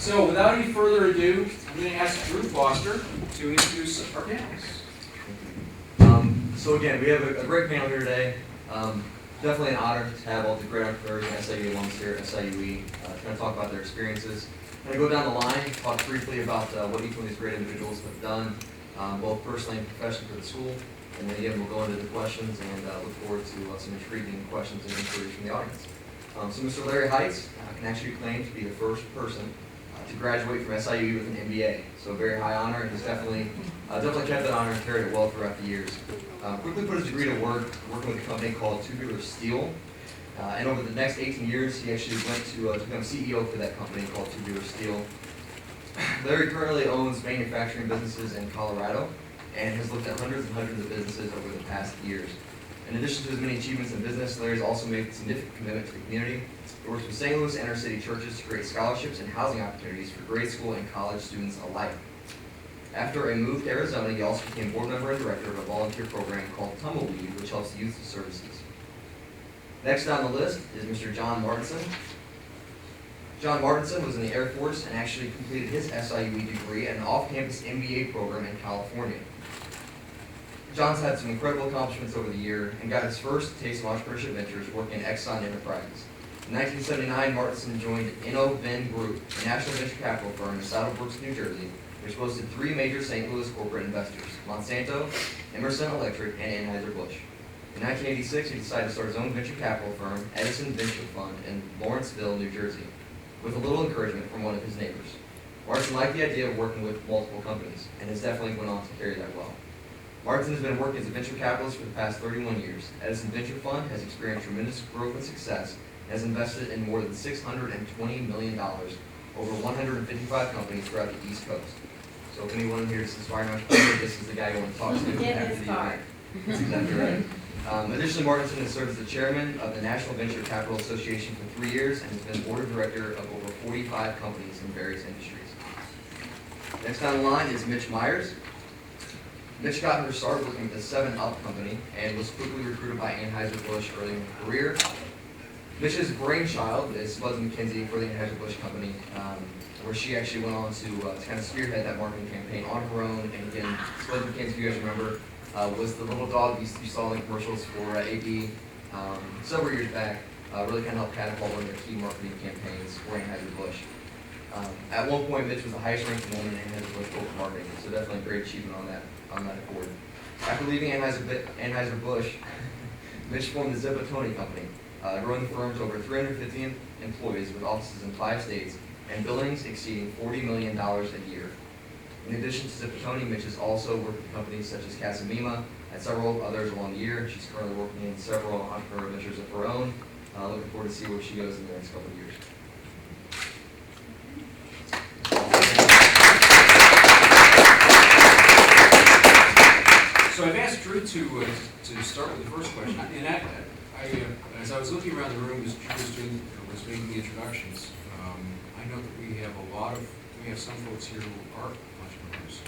So without any further ado, I'm going to ask Drew Foster to introduce our panelists. So again, we have a great panel here today. Definitely an honor to have all the great entrepreneurs and SIU alums here at SIUE kind of talk about their experiences. I'm going to go down the line, talk briefly about what each one of these great individuals have done, both personally and professionally for the school. And then again, we'll go into the questions and look forward to some intriguing questions and inquiries from the audience. So Mr. Larry Heights can actually claim to be the first person to graduate from SIU with an MBA. So a very high honor, and he's definitely kept that honor and carried it well throughout the years. Quickly put his degree to work working with a company called Tubular Steel. And over the next 18 years, he actually went to become CEO for that company called Tubular Steel. Larry currently owns manufacturing businesses in Colorado and has looked at hundreds and hundreds of businesses over the past years. In addition to his many achievements in business, Larry's also made a significant commitment to the community. He works with St. Louis inner city churches to create scholarships and housing opportunities for grade school and college students alike. After a move to Arizona, he also became board member and director of a volunteer program called Tumbleweed, which helps youth services. Next on the list is Mr. John Martinson. John Martinson was in the Air Force and actually completed his SIUE degree at an off-campus MBA program in California. John's had some incredible accomplishments over the year and got his first taste of entrepreneurship ventures working at Exxon Enterprises. In 1979, Martinson joined InnoVen Group, a national venture capital firm in Saddlebrook, New Jersey, which boasted three major St. Louis corporate investors: Monsanto, Emerson Electric, and Anheuser-Busch. In 1986, he decided to start his own venture capital firm, Edison Venture Fund, in Lawrenceville, New Jersey, with a little encouragement from one of his neighbors. Martinson liked the idea of working with multiple companies, and has definitely went on to carry that well. Martinson has been working as a venture capitalist for the past 31 years. Edison Venture Fund has experienced tremendous growth and success and has invested in more than $620 million over 155 companies throughout the East Coast. So if anyone here is inspiring entrepreneur, this is the guy you want to talk to after the event. That's exactly right. Additionally, Martinson has served as the chairman of the National Venture Capital Association for 3 years and has been board of director of over 45 companies in various industries. Next on the line is Mitch Myers. Mitch got her start working with the 7-Up company and was quickly recruited by Anheuser-Busch early in her career. Mitch's brainchild is Buzz McKenzie for the Anheuser-Busch company, where she actually went on to kind of spearhead that marketing campaign on her own. And again, Buzz McKenzie, if you guys remember, was the little dog you saw in the commercials for AB several years back. Really kind of helped catapult one of their key marketing campaigns for Anheuser-Busch. At one point, Mitch was the highest ranked woman in Anheuser-Busch corporate marketing, so definitely a great achievement on that accord. After leaving Anheuser-Busch, Mitch formed the Zipatoni Company, growing the firm to over 350 employees with offices in 5 states and billings exceeding $40 million a year. In addition to Zipatoni, Mitch has also worked with companies such as Casamima and several others along the year. She's currently working in several entrepreneurial ventures of her own. Looking forward to see where she goes in the next couple of years. So I've asked Drew to start with the first question, and as I was looking around the room as Drew was making the introductions, I know that we have some folks here who are entrepreneurs,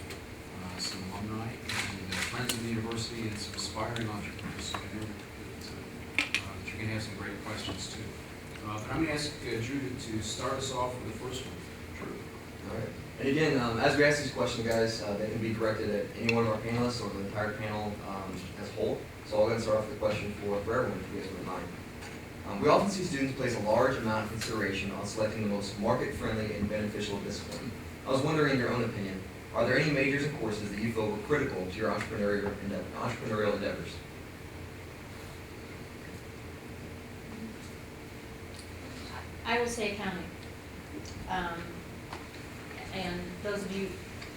some alumni and friends of the university, and some aspiring entrepreneurs. So I know that you're going to have some great questions too. But I'm going to ask Drew to start us off with the first one. Drew. All right. And again, as we ask these questions, guys, they can be directed at any one of our panelists or the entire panel as a whole. So I'll go and start off with a question for everyone, if you guys wouldn't mind. We often see students place a large amount of consideration on selecting the most market-friendly and beneficial discipline. I was wondering, in your own opinion, are there any majors and courses that you feel were critical to your entrepreneurial endeavors? I will say accounting. And those of you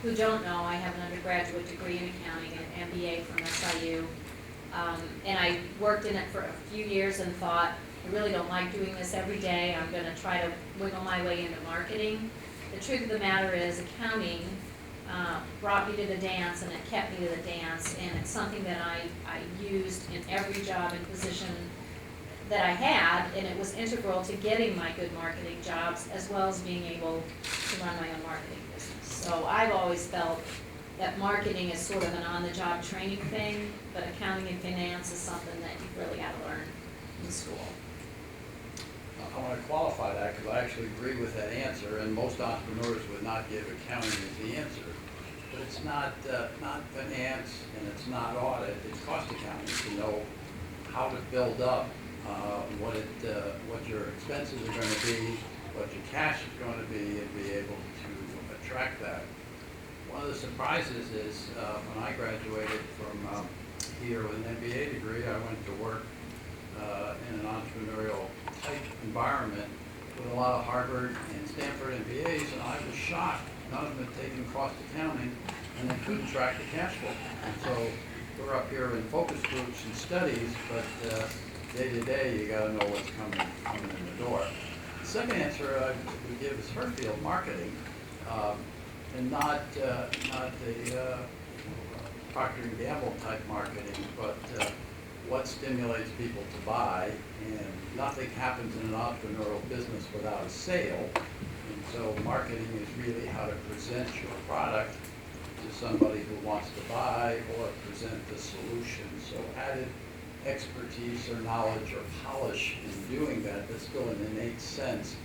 who don't know, I have an undergraduate degree in accounting and an MBA from SIU. And I worked in it for a few years and thought, I really don't like doing this every day. I'm going to try to wiggle my way into marketing. The truth of the matter is accounting brought me to the dance, and it kept me to the dance, and it's something that I used in every job and position that I had, and it was integral to getting my good marketing jobs as well as being able to run my own marketing business. So I've always felt that marketing is sort of an on-the-job training thing, but accounting and finance is something that you've really got to learn in school. I want to qualify that because I actually agree with that answer, and most entrepreneurs would not give accounting as the answer. But it's not finance and it's not audit, it's cost accounting to know how to build up what your expenses are going to be, what your cash is going to be, and be able to attract that. One of the surprises is when I graduated from here with an MBA degree, I went to work in an entrepreneurial type environment with a lot of Harvard and Stanford MBAs, and I was shocked. None of them had taken cost accounting, and they couldn't track the cash flow. And so we're up here in focus groups and studies, but day to day, you got to know what's coming in the door. The second answer I would give is her field, marketing, and not the Procter & Gamble type marketing, but what stimulates people to buy. And nothing happens in an entrepreneurial business without a sale. And so marketing is really how to present your product to somebody who wants to buy or present the solution. So added expertise or knowledge or polish in doing that, that's still an innate sense,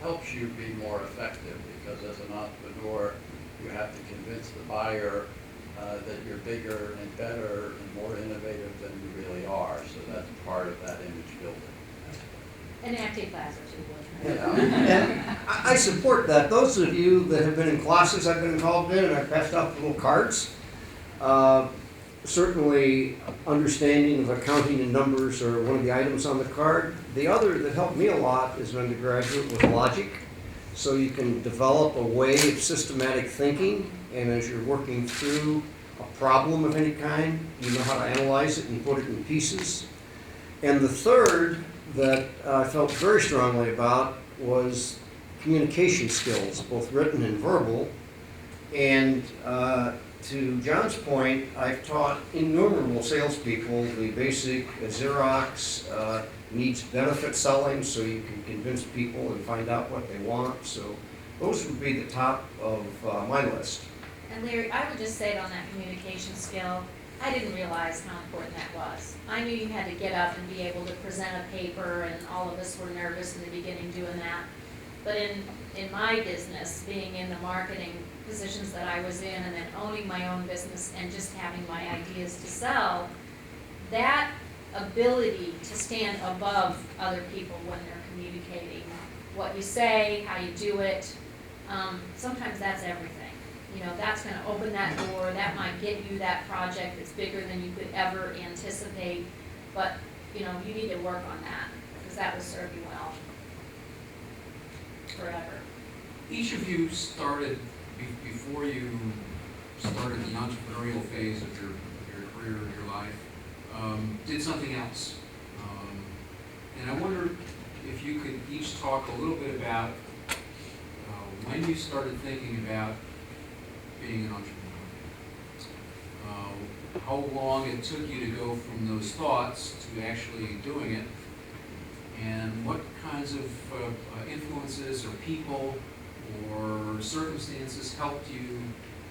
helps you be more effective, because as an entrepreneur, you have to convince the buyer that you're bigger and better and more innovative than you really are. So that's part of that image building. An active class or two. And I support that. Those of you that have been in classes I've been involved in, and I've passed out little cards, certainly understanding of accounting and numbers are one of the items on the card. The other that helped me a lot as an undergraduate was logic. So you can develop a way of systematic thinking, and as you're working through a problem of any kind, you know how to analyze it and put it in pieces. And the third that I felt very strongly about was communication skills, both written and verbal. And to John's point, I've taught innumerable salespeople the basic Xerox needs benefit selling, so you can convince people and find out what they want. So those would be the top of my list. And Larry, I would just say on that communication skill, I didn't realize how important that was. I knew you had to get up and be able to present a paper, and all of us were nervous in the beginning doing that. But in my business, being in the marketing positions that I was in, and then owning my own business and just having my ideas to sell, that ability to stand above other people when they're communicating what you say, how you do it, sometimes that's everything. You know, that's going to open that door, that might get you that project that's bigger than you could ever anticipate, but, you know, you need to work on that, because that will serve you well forever. Each of you started, before you started the entrepreneurial phase of your career, of your life, did something else. And I wonder if you could each talk a little bit about when you started thinking about being an entrepreneur. How long it took you to go from those thoughts to actually doing it, and what kinds of influences or people or circumstances helped you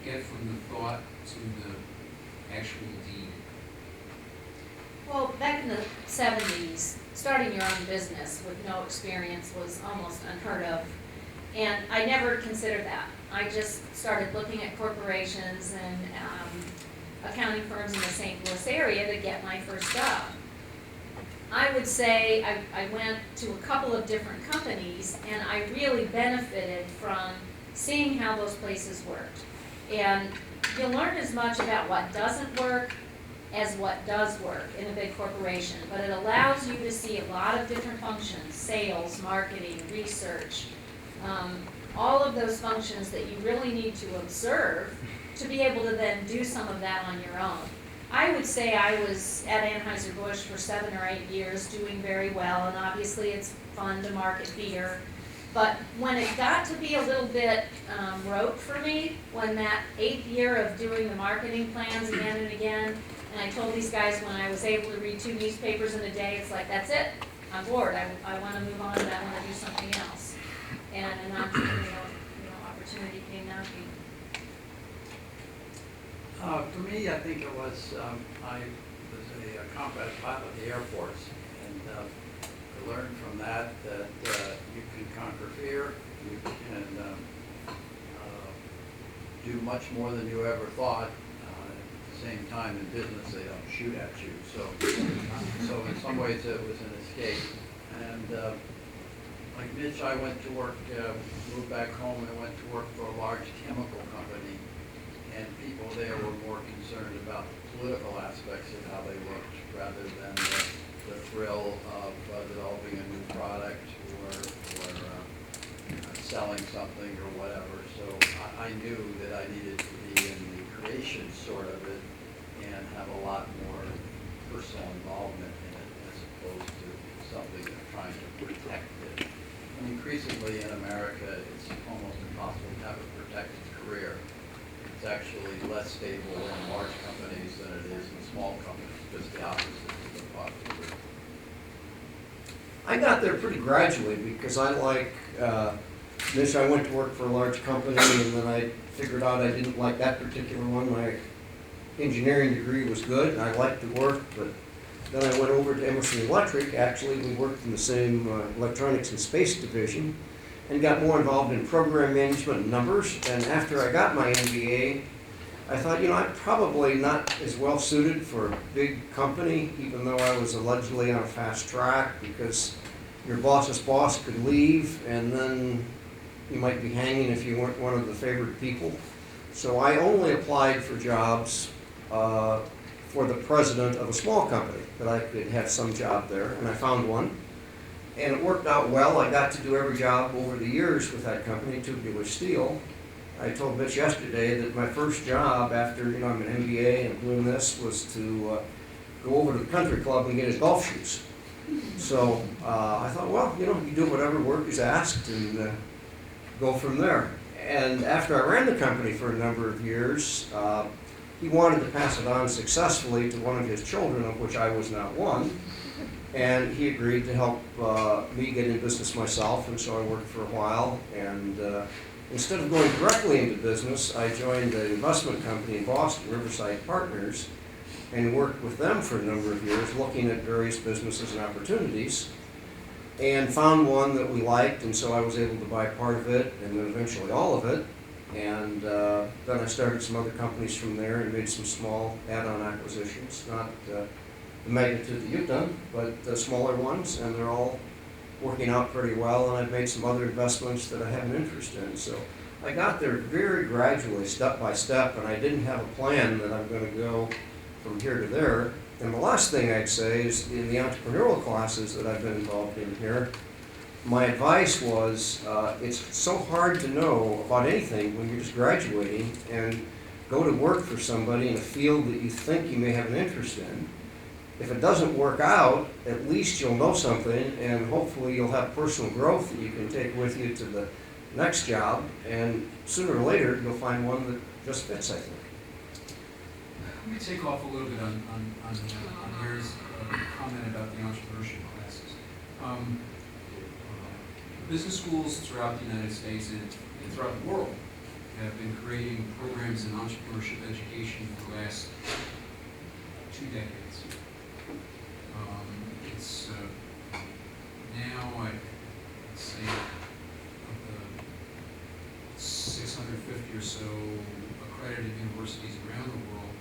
get from the thought to the actual deed? Well, back in the 70s, starting your own business with no experience was almost unheard of. And I never considered that. I just started looking at corporations and accounting firms in the St. Louis area to get my first job. I would say I went to a couple of different companies, and I really benefited from seeing how those places worked. And you learn as much about what doesn't work as what does work in a big corporation, but it allows you to see a lot of different functions: sales, marketing, research, all of those functions that you really need to observe to be able to then do some of that on your own. I would say I was at Anheuser-Busch for 7 or 8 years doing very well, and obviously it's fun to market beer. But when it got to be a little bit rote for me, when that 8th year of doing the marketing plans again and again, and I told these guys when I was able to read 2 newspapers in a day, it's like, that's it, I'm bored, I want to move on and I want to do something else. And an entrepreneurial opportunity came knocking. For me, I think it was, I was a combat pilot in the Air Force, and learn from that you can conquer fear, you can do much more than you ever thought. At the same time, in business, they don't shoot at you. So in some ways, it was an escape. And like Mitch, I went to work, moved back home and went to work for a large chemical company. And people there were more concerned about the political aspects of how they looked rather than the thrill of developing a new product or selling something or whatever. So I knew that I needed to be in the creation sort of it and have a lot more personal involvement in it as opposed to something that's trying to protect it. And increasingly in America, it's almost impossible to have a protected career. It's actually less stable in large companies than it is in small companies, just the opposite of the popular. I got there pretty gradually because I like, Mitch, I went to work for a large company and then I figured out I didn't like that particular one. My engineering degree was good and I liked the work, but then I went over to Emerson Electric. Actually, we worked in the same electronics and space division and got more involved in program management and numbers. And after I got my MBA, I thought, I'm probably not as well suited for a big company, even though I was allegedly on a fast track, because your boss's boss could leave and then you might be hanging if you weren't one of the favored people. So I only applied for jobs for the president of a small company, that I could have some job there, and I found one. And it worked out well. I got to do every job over the years with that company, Tubular Steel. I told Mitch yesterday that my first job after, I'm an MBA and doing this was to go over to the country club and get his golf shoes. So I thought, well, you do whatever work is asked and go from there. And after I ran the company for a number of years, he wanted to pass it on successfully to one of his children, of which I was not one. And he agreed to help me get in business myself, and so I worked for a while. And instead of going directly into business, I joined an investment company in Boston, Riverside Partners, and worked with them for a number of years, looking at various businesses and opportunities, and found one that we liked, and so I was able to buy part of it, and then eventually all of it. And then I started some other companies from there and made some small add-on acquisitions, not the magnitude that you've done, but the smaller ones, and they're all working out pretty well, and I've made some other investments that I have an interest in. So I got there very gradually, step by step, and I didn't have a plan that I'm going to go from here to there. And the last thing I'd say is in the entrepreneurial classes that I've been involved in here, my advice was it's so hard to know about anything when you're just graduating and go to work for somebody in a field that you think you may have an interest in. If it doesn't work out, at least you'll know something, and hopefully you'll have personal growth that you can take with you to the next job, and sooner or later you'll find one that just fits, I think. Let me take off a little bit on Mary's comment about the entrepreneurship classes. Business schools throughout the United States and throughout the world have been creating programs in entrepreneurship education for the last 2 decades. It's now, I'd say, of the 650 or so accredited universities around the world,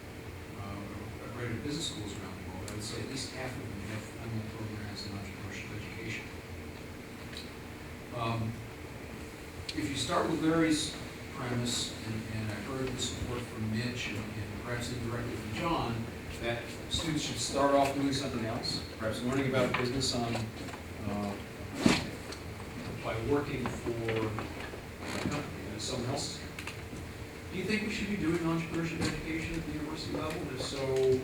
accredited business schools around the world, I would say at least half of them have formal programs in entrepreneurship education. If you start with Larry's premise, and I heard the support from Mitch and perhaps indirectly from John, that students should start off doing something else, perhaps learning about business on by working for a company, someone else's company. Do you think we should be doing entrepreneurship education at the university level? If so,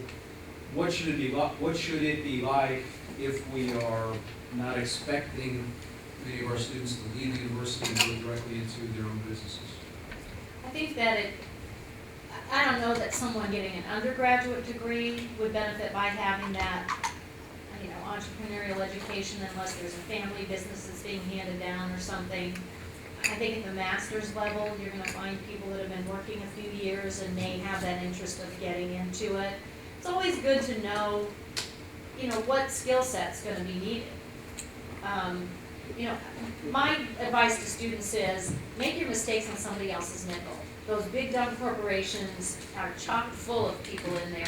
what should it be like? What should it be like if we are not expecting many of our students to leave the university and go directly into their own businesses? I think that I don't know that someone getting an undergraduate degree would benefit by having that, entrepreneurial education unless there's a family business that's being handed down or something. I think at the master's level, you're going to find people that have been working a few years and may have that interest of getting into it. It's always good to know, what skill set's going to be needed. You know, my advice to students is, make your mistakes on somebody else's nickel. Those big dumb corporations are chock full of people in there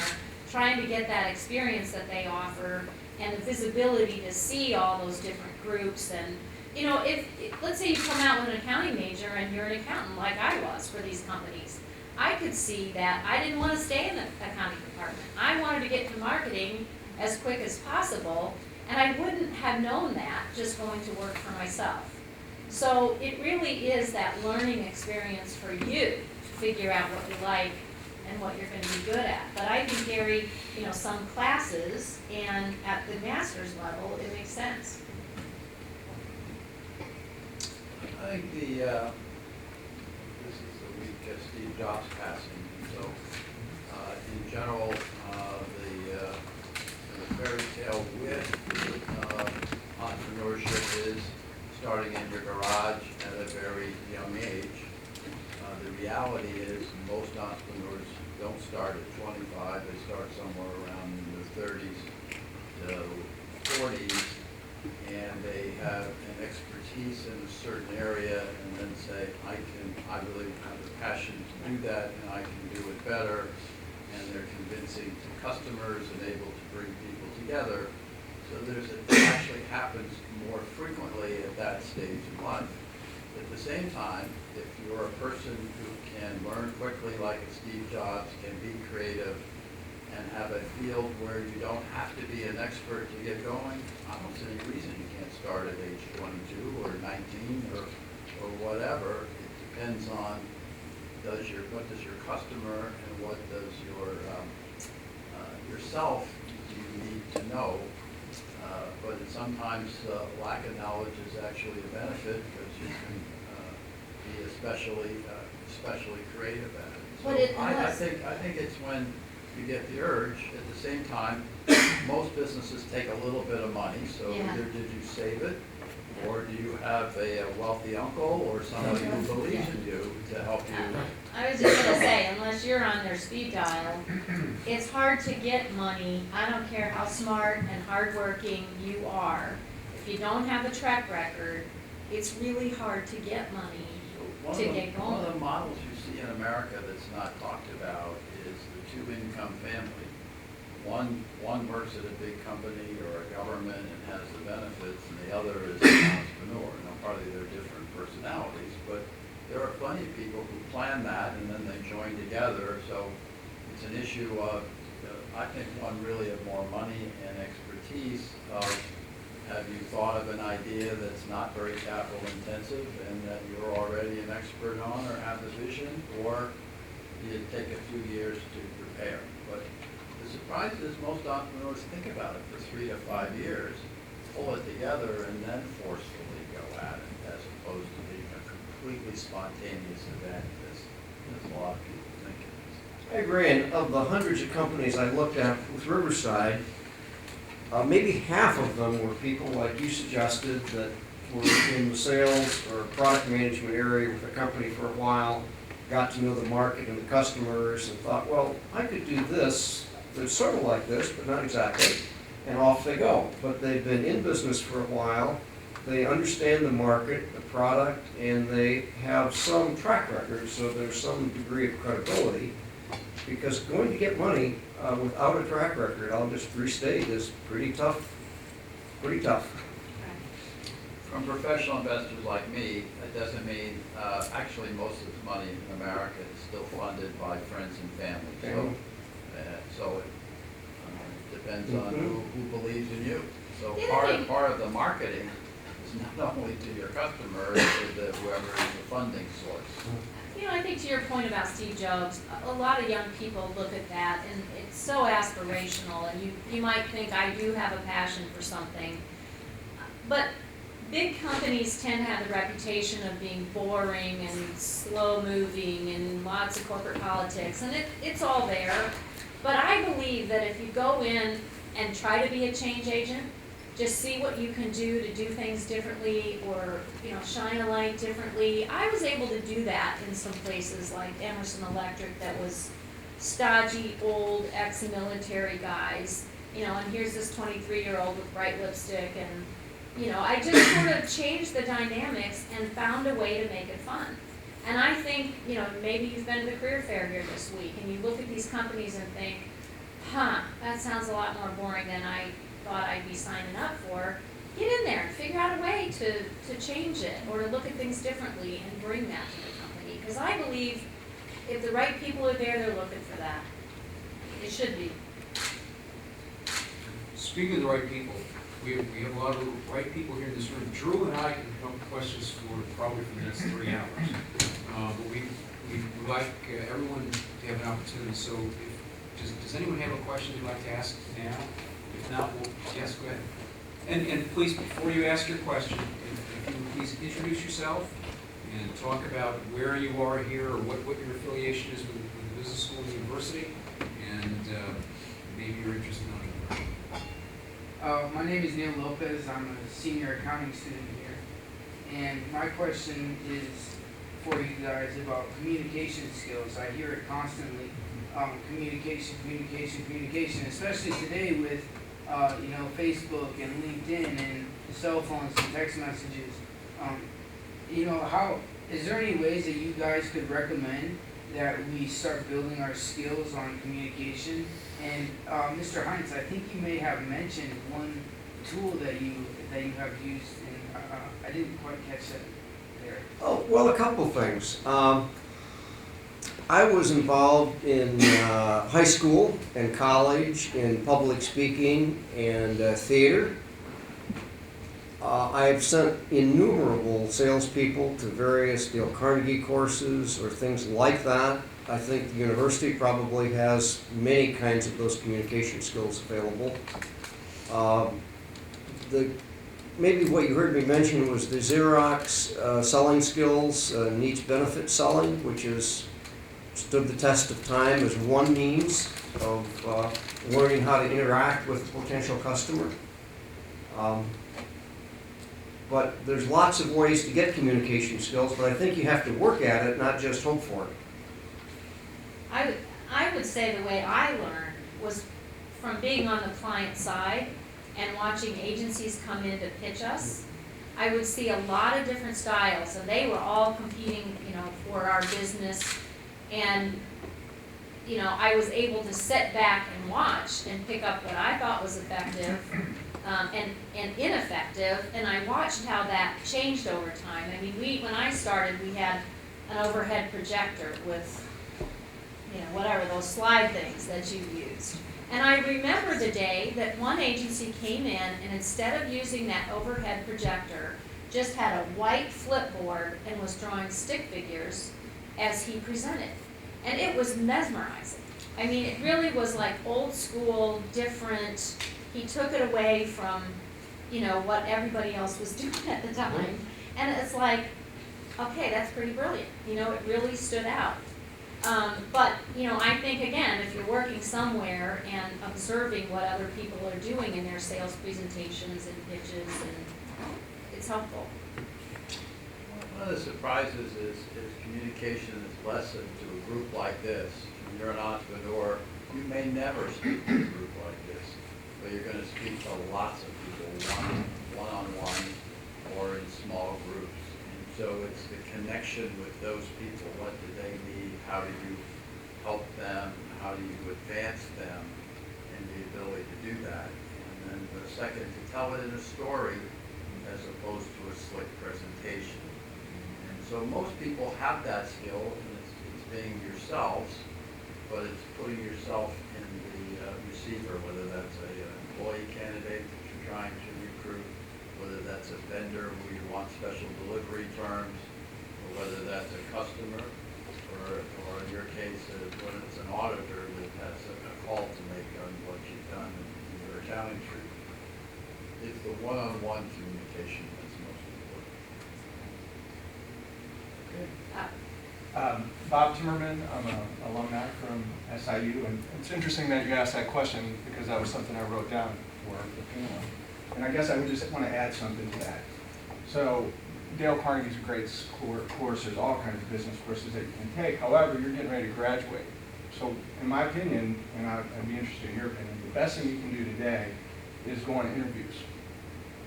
trying to get that experience that they offer and the visibility to see all those different groups. And, you know, if let's say you come out with an accounting major and you're an accountant like I was for these companies, I could see that I didn't want to stay in the accounting department. I wanted to get to marketing as quick as possible, and I wouldn't have known that just going to work for myself. So it really is that learning experience for you to figure out what you like and what you're going to be good at. But I think, Gary, you know, some classes and at the master's level, it makes sense. I think this is the week of Steve Jobs passing, so in general, the fairy tale with entrepreneurship is starting in your garage at a very young age. The reality is most entrepreneurs don't start at 25, they start somewhere around in their 30s to 40s, and they have an expertise in a certain area and then say, I really have the passion to do that and I can do it better, and they're convincing to customers and able to bring people together. So it actually happens more frequently at that stage in life. At the same time, if you're a person who can learn quickly like a Steve Jobs, can be creative, and have a field where you don't have to be an expert to get going, I don't see any reason you can't start at age 22 or 19 or whatever. It depends on what does your customer and what does your yourself do you need to know. But sometimes lack of knowledge is actually a benefit because you can be especially creative at it. So I think it's when you get the urge. At the same time, most businesses take a little bit of money, so Yeah. either did you save it, or do you have a wealthy uncle or somebody who believes in you to help you? I was just gonna say, unless you're on their speed dial, it's hard to get money. I don't care how smart and hardworking you are. If you don't have a track record, it's really hard to get money to get going. One of the models you see in America that's not talked about is the two-income family. One works at a big company or a government and has the benefits, and the other is an entrepreneur. Now, partly they're different personalities, but there are plenty of people who plan that and then they join together. So it's an issue of, I think, one really of more money and expertise of, have you thought of an idea that's not very capital intensive and that you're already an expert on or have the vision, or do you take a few years to prepare? But the surprise is most entrepreneurs think about it for 3 to 5 years, pull it together, and then forcefully go at it, as opposed to being a completely spontaneous event, as a lot of people think it is. I agree, and of the hundreds of companies I looked at with Riverside, maybe half of them were people like you suggested that were in the sales or product management area with a company for a while, got to know the market and the customers and thought, well, I could do this, that's sort of like this, but not exactly, and off they go. But they've been in business for a while, they understand the market, the product, and they have some track record, so there's some degree of credibility. Because going to get money without a track record, I'll just restate, is pretty tough. Pretty tough. From professional investors like me, that doesn't mean, actually most of the money in America is still funded by friends and family. So it depends on who believes in you. So part of the marketing is not only to your customer, it's to whoever is the funding source. You know, I think to your point about Steve Jobs, a lot of young people look at that and it's so aspirational, and you might think I do have a passion for something. But big companies tend to have the reputation of being boring and slow-moving and lots of corporate politics, and it's all there. But I believe that if you go in and try to be a change agent, just see what you can do to do things differently, or, you know, shine a light differently. I was able to do that in some places like Emerson Electric that was stodgy, old, ex-military guys, you know, and here's this 23-year-old with bright lipstick and, I just sort of changed the dynamics and found a way to make it fun. And I think, maybe you've been to the career fair here this week, and you look at these companies and think, that sounds a lot more boring than I thought I'd be signing up for. Get in there and figure out a way to change it, or to look at things differently and bring that to the company. Because I believe if the right people are there, they're looking for that. It should be. Speaking of the right people, we have a lot of the right people here in this room. Drew and I can come up with questions for probably for the next 3 hours. But we would like everyone to have an opportunity. So does anyone have a question you'd like to ask now? If not, yes, go ahead. And please, before you ask your question, if you would please introduce yourself and talk about where you are here or what your affiliation is with the business school and university, and maybe your interest in entrepreneurship. My name is Neil Lopez. I'm a senior accounting student here. And my question is for you guys about communication skills. I hear it constantly, communication, especially today with, Facebook and LinkedIn and cell phones and text messages. Is there any ways that you guys could recommend that we start building our skills on communication? And Mr. Heinz, I think you may have mentioned one tool that you have used, and I didn't quite catch that there. Oh, well, a couple things. I was involved in high school and college in public speaking and theater. I have sent innumerable salespeople to various Dale Carnegie courses or things like that. I think the university probably has many kinds of those communication skills available. Maybe what you heard me mention was the Xerox selling skills, needs benefit selling, which has stood the test of time as one means of learning how to interact with a potential customer. But there's lots of ways to get communication skills, but I think you have to work at it, not just hope for it. I would say the way I learned was from being on the client side and watching agencies come in to pitch us. I would see a lot of different styles, and they were all competing, for our business. And, I was able to sit back and watch and pick up what I thought was effective and ineffective, and I watched how that changed over time. I mean, when I started, we had an overhead projector with, whatever, those slide things that you used. And I remember the day that one agency came in and instead of using that overhead projector, just had a white flipboard and was drawing stick figures as he presented. And it was mesmerizing. I mean, it really was like old school, different. He took it away from, what everybody else was doing at the time. And it's like, okay, that's pretty brilliant. It really stood out. But, I think, again, if you're working somewhere and observing what other people are doing in their sales presentations and pitches, and it's helpful. One of the surprises is communication is lessened to a group like this. When you're an entrepreneur, you may never speak to a group like this, but you're going to speak to lots of people, one-on-one or in small groups. And so it's the connection with those people. What do they need? How do you help them? How do you advance them? And the ability to do that. And then the second, to tell it in a story as opposed to a slick presentation. And so most people have that skill, and it's being yourselves, but it's putting yourself in the receiver, whether that's an employee candidate that you're trying to recruit, whether that's a vendor who you want special delivery terms, or whether that's a customer, or in your case, when it's an auditor that has a call to make on what you've done in your accounting treatment. It's the one-on-one communication that's most important. Bob Timmerman, I'm an alumni from SIU, and it's interesting that you asked that question because that was something I wrote down for the panel. And I guess I would just want to add something to that. So Dale Carnegie's a great course. There's all kinds of business courses that you can take. However, you're getting ready to graduate. So in my opinion, and I'd be interested in your opinion, the best thing you can do today is go on interviews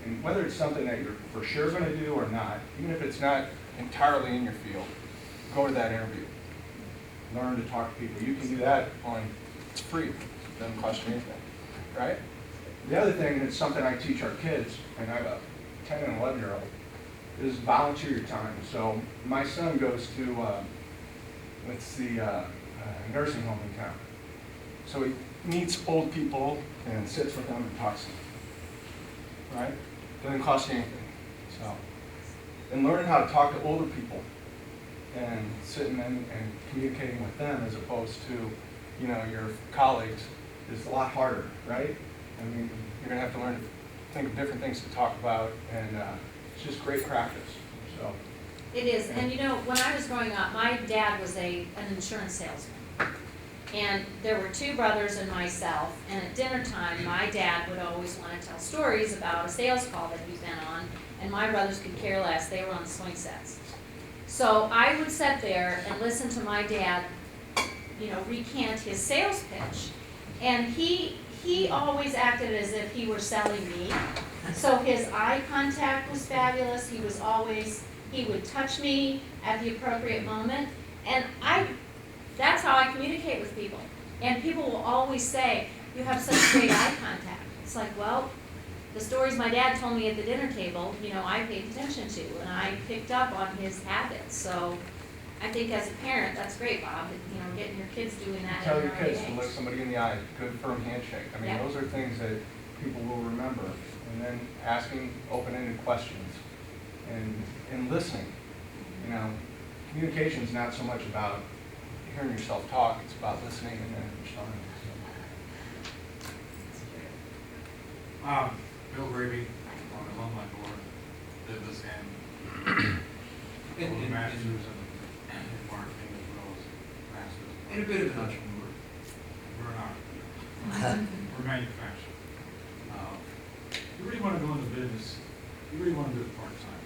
And whether it's something that you're for sure going to do or not, even if it's not entirely in your field, go to that interview. Learn to talk to people. You can do that it's free. It doesn't cost you anything, right? The other thing, and it's something I teach our kids, and I have a 10 and 11-year-old, is volunteer your time. So my son goes to, nursing home in town. So he meets old people and sits with them and talks to them, right? Doesn't cost you anything. So, and learning how to talk to older people and sitting and communicating with them as opposed to, your colleagues is a lot harder, right? I mean, you're gonna have to learn to think of different things to talk about, and it's just great practice, so. It is, and when I was growing up, my dad was an insurance salesman. And there were two brothers and myself, and at dinner time, my dad would always want to tell stories about a sales call that he'd been on, and my brothers could care less, they were on swing sets. So I would sit there and listen to my dad, recant his sales pitch. And he always acted as if he were selling me. So his eye contact was fabulous, he would touch me at the appropriate moment, and that's how I communicate with people. And people will always say, you have such great eye contact. It's like, well, the stories my dad told me at the dinner table, I paid attention to, and I picked up on his habits. So I think as a parent, that's great, Bob, getting your kids doing that Tell at your an early kids to age. look somebody in the eye, good firm handshake. I mean, Yeah. those are things that people will remember. And then asking open-ended questions and listening. Communication is not so much about hearing yourself talk, it's about listening and then responding. Bill Gravy, on the Alumni Board, did this and masters in marketing as well as masters. And a bit of an entrepreneur. We're not. We're manufacturing. You really want to go into business, you really want to do it part-time.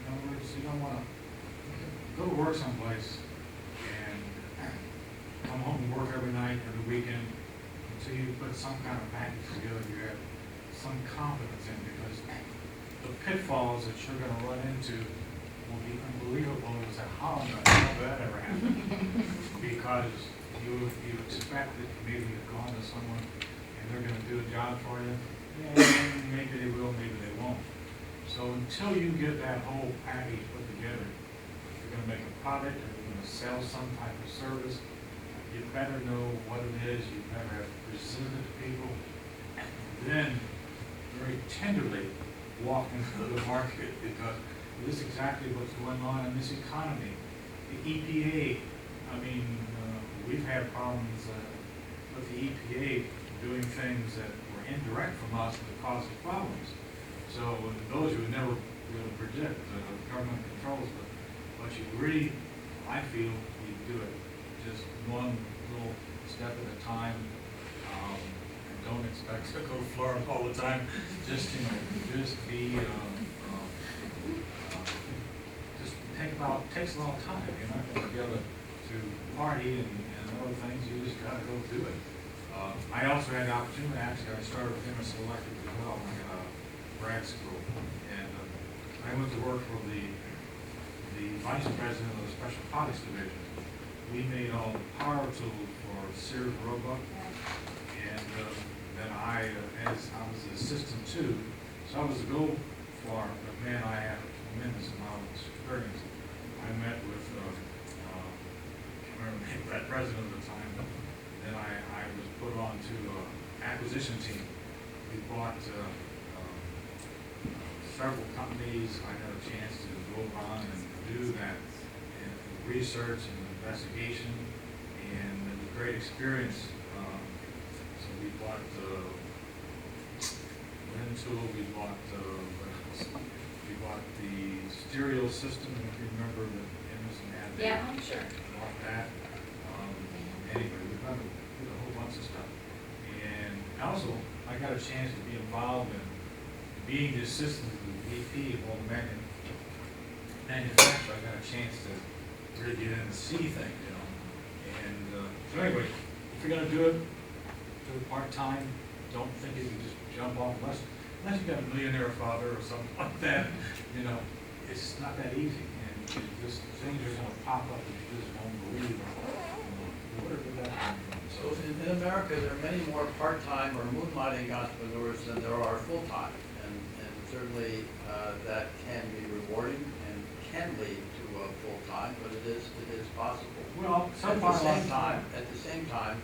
In other words, you don't want to go to work someplace and come home and work every night, every weekend, until you put some kind of package together you have some confidence in, because the pitfalls that you're going to run into will be unbelievable. It's like, how in the hell did that ever happen? Because you expect that maybe you've gone to someone and they're going to do a job for you. Yeah, maybe they will, maybe they won't. So until you get that whole package put together, you're going to make a product, or you're going to sell some type of service, you better know what it is, you better have presented it to people, and then very tenderly walk into the market, because this is exactly what's going on in this economy. The EPA, we've had problems with the EPA doing things that were indirect from us that caused us problems. So those you would never really predict, the government controls, but you really, I feel, you do it just one little step at a time, and don't expect to go to Florida all the time. Just be, just takes a long time. You're not going to be able to party and other things. You just got to go do it. I also had the opportunity. Actually, I started with Emerson Electric as well when I got out of grad school, and I went to work for the vice president of the Special Products Division. We made all the power tools for Sears Roebuck, and then as I was the assistant too, so I was a go-for, but man, I had a tremendous amount of experience. I met with, I can't remember the name of that president at the time, then I was put on to acquisition team. We bought several companies. I got a chance to go on and do that research and investigation, and it was a great experience. So we bought wind tool, we bought we bought the stereo system, if you remember that Emerson had. Yeah, I'm sure. Bought that. Anyway, we did a whole bunch of stuff. And also, I got a chance to be involved in being the assistant to the VP of all the manufacturer. I got a chance to really get in and see things, And so anyway, if you're going to do it part-time. Don't think you can just jump off unless unless you got a millionaire father or something like that, you know, it's not that easy. And just things are gonna pop up that you just won't believe. Where did that come from? So in America, there are many more part-time or moonlighting entrepreneurs than there are full-time. And certainly that can be rewarding and can lead to a full-time, but it is possible. Well, At the same time,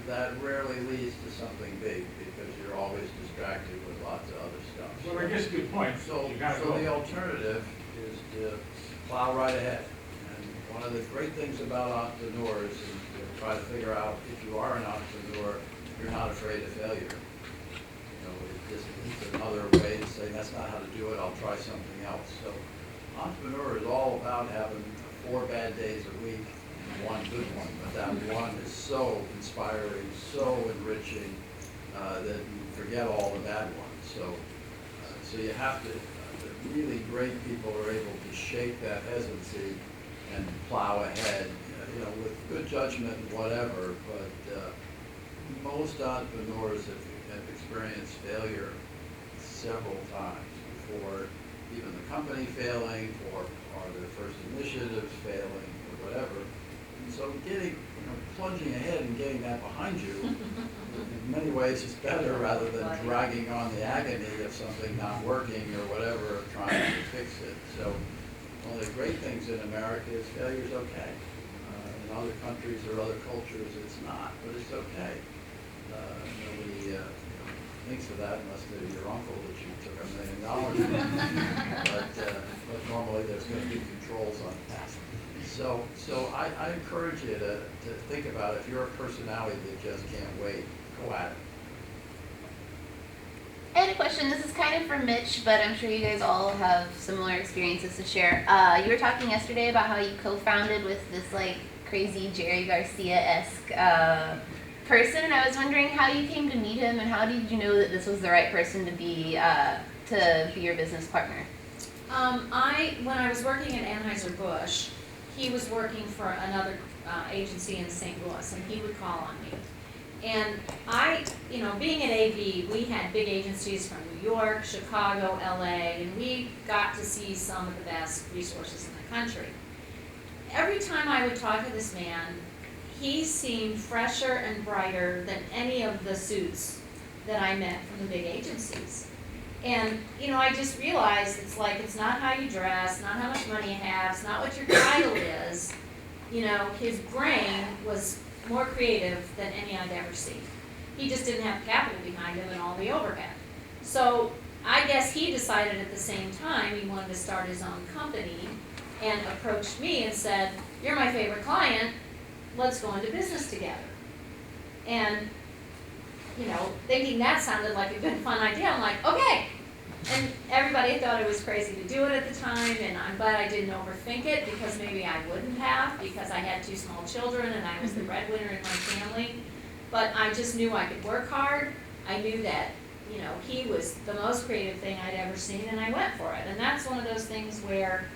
that rarely leads to something big because you're always distracted with lots of other stuff. Well, I guess a good point. So, You gotta so go. the alternative is to plow right ahead. And one of the great things about entrepreneurs is to try to figure out if you are an entrepreneur, you're not afraid of failure. You know, it's another way to say, that's not how to do it, I'll try something else. So entrepreneur is all about having 4 bad days a week and 1 good one. But that one is so inspiring, so enriching, that you forget all the bad ones. So you have to, the really great people are able to shake that hesitancy and plow ahead, you know, with good judgment and whatever, but most entrepreneurs have experienced failure several times before even the company failing or their first initiatives failing or whatever. And so plunging ahead and getting that behind you, in many ways is better rather than dragging on the agony of something not working or whatever, trying to fix it. So one of the great things in America is failure's okay. In other countries or other cultures, it's not, but it's okay. Nobody thinks of that unless they're your uncle that you took $1 million from. But normally there's going to be controls on that. So I encourage you to think about if you're a personality that just can't wait, go at it. I had a question. This is kind of for Mitch, but I'm sure you guys all have similar experiences to share. You were talking yesterday about how you co-founded with this like crazy Jerry Garcia-esque person, and I was wondering how you came to meet him and how did you know that this was the right person to be your business partner? When I was working at Anheuser-Busch, he was working for another agency in St. Louis, and he would call on me. And being at AV, we had big agencies from New York, Chicago, LA, and we got to see some of the best resources in the country. Every time I would talk to this man, he seemed fresher and brighter than any of the suits that I met from the big agencies. And, I just realized it's not how you dress, not how much money you have, it's not what your title is. His brain was more creative than any I'd ever seen. He just didn't have capital behind him and all the overhead. So I guess he decided at the same time he wanted to start his own company and approached me and said, "You're my favorite client, let's go into business together." And, thinking that sounded like a good fun idea, I'm like, okay. And everybody thought it was crazy to do it at the time, and I'm glad I didn't overthink it, because maybe I wouldn't have, because I had 2 small children and I was the breadwinner in my family. But I just knew I could work hard. I knew that, he was the most creative thing I'd ever seen, and I went for it. And that's one of those things where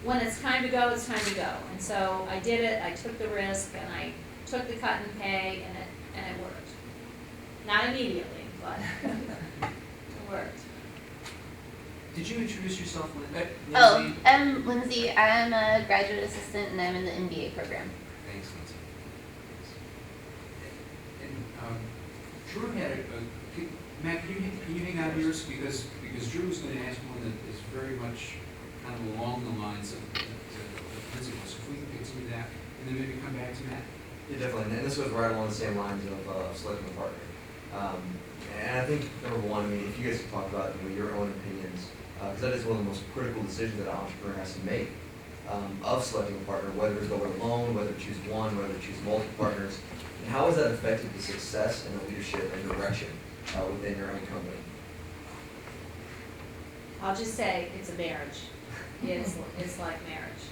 when it's time to go, it's time to go. And so I did it, I took the risk, and I took the cut and pay, and it worked. Not immediately, but it worked. Did you introduce yourself, Lindsay? Oh, I'm Lindsay. I'm a graduate assistant and I'm in the MBA program. Thanks, Lindsay. And Drew had Matt, can you hang out yours? Because Drew was going to ask one that is very much kind of along the lines of the principles. So if we can continue that, and then maybe come back to Matt. Yeah, definitely. And this goes right along the same lines of selecting a partner. And I think, number one, if you guys could talk about your own opinions, because that is one of the most critical decisions that an entrepreneur has to make, of selecting a partner, whether to go it alone, whether to choose one, whether to choose multiple partners, and how has that affected the success and the leadership and direction within your own company? I'll just say, it's a marriage. It's like marriage.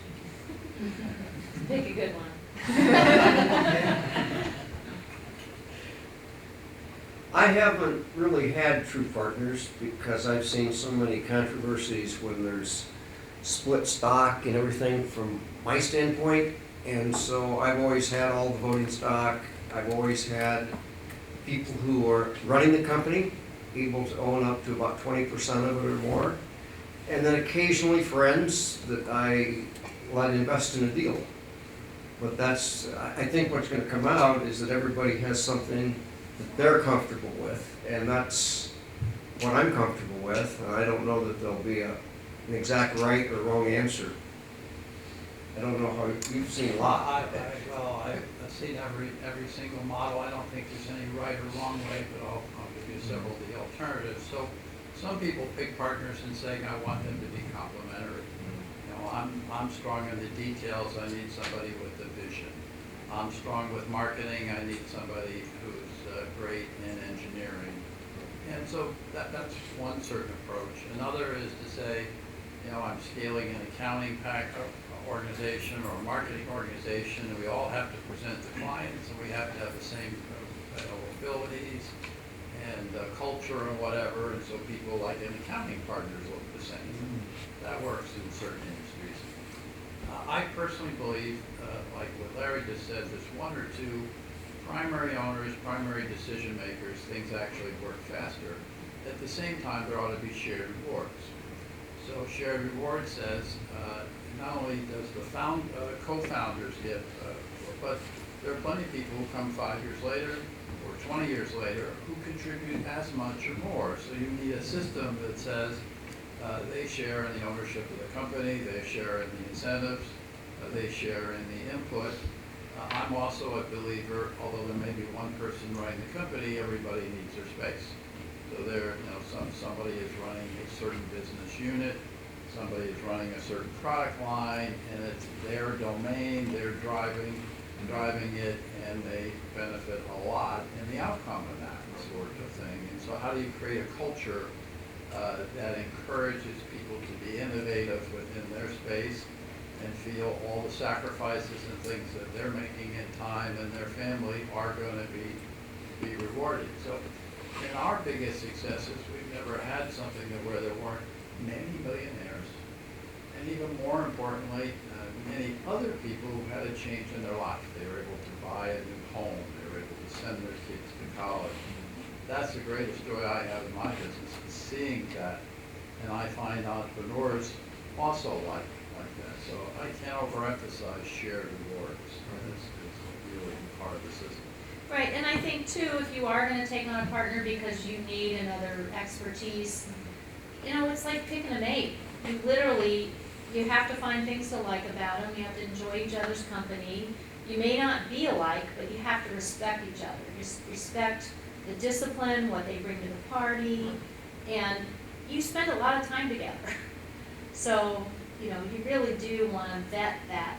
Pick a good one. I haven't really had true partners because I've seen so many controversies when there's split stock and everything from my standpoint. And so I've always had all the voting stock. I've always had people who are running the company able to own up to about 20% of it or more. And then occasionally friends that I let invest in a deal. But that's, I think what's gonna come out is that everybody has something that they're comfortable with, and that's what I'm comfortable with. And I don't know that there'll be an exact right or wrong answer. I don't know how, you've seen a lot. I've seen every single model. I don't think there's any right or wrong way, but I'll give you several of the alternatives. So some people pick partners and say, I want them to be complementary. You know, I'm strong in the details. I need somebody with the vision. I'm strong with marketing. I need somebody who's great in engineering. And so that's one certain approach. Another is to say, I'm scaling an accounting organization or a marketing organization, and we all have to present to clients, and we have to have the same abilities and culture and whatever, and so people like an accounting partners look the same. That works in certain industries. I personally believe, like what Larry just said, there's one or two primary owners, primary decision makers, things actually work faster. At the same time, there ought to be shared rewards. So shared reward says, not only does the co-founders get, but there are plenty of people who come 5 years later or 20 years later who contribute as much or more. So you need a system that says they share in the ownership of the company, they share in the incentives, they share in the input. I'm also a believer, although there may be one person running the company, everybody needs their space. So there, somebody is running a certain business unit, somebody is running a certain product line, and it's their domain, they're driving it, and they benefit a lot in the outcome of that sort of thing. And so how do you create a culture that encourages people to be innovative within their space and feel all the sacrifices and things that they're making in time and their family are going to be rewarded. So in our biggest successes, we've never had something where there weren't many millionaires, and even more importantly, many other people who had a change in their life. They were able to buy a new home. They were able to send their kids to college. That's the greatest joy I have in my business, is seeing that. And I find entrepreneurs also like that. So I can't overemphasize shared rewards. It's really part of the system. Right, and I think too, if you are gonna take on a partner because you need another expertise, it's like picking a mate. You have to find things to like about them, you have to enjoy each other's company. You may not be alike, but you have to respect each other. Just respect the discipline, what they bring to the party, and you spend a lot of time together. So, you really do wanna vet that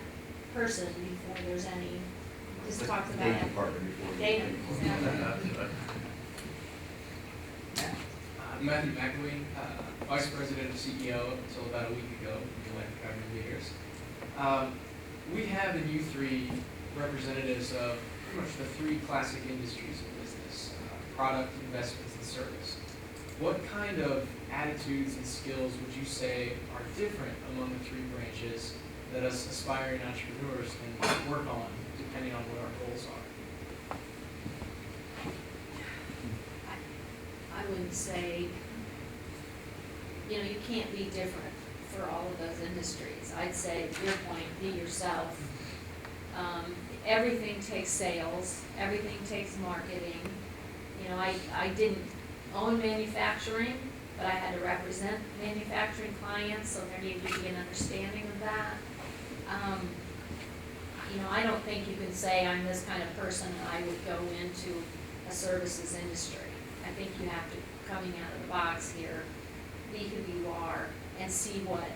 person before there's any, just talk about Date it. the partner before you Date date. them. Matthew McAwee, Vice President and CEO until about a week ago, in the last 5 years. We have in you three representatives of pretty much the three classic industries of business, product, investments, and service. What kind of attitudes and skills would you say are different among the three branches that us aspiring entrepreneurs can work on depending on what our goals are? I would say, you can't be different for all of those industries. I'd say, to your point, be yourself. Everything takes sales, everything takes marketing. I didn't own manufacturing, but I had to represent manufacturing clients, so there needed to be an understanding of that. I don't think you can say I'm this kind of person and I would go into a services industry. I think you have to, coming out of the box here, be who you are and see what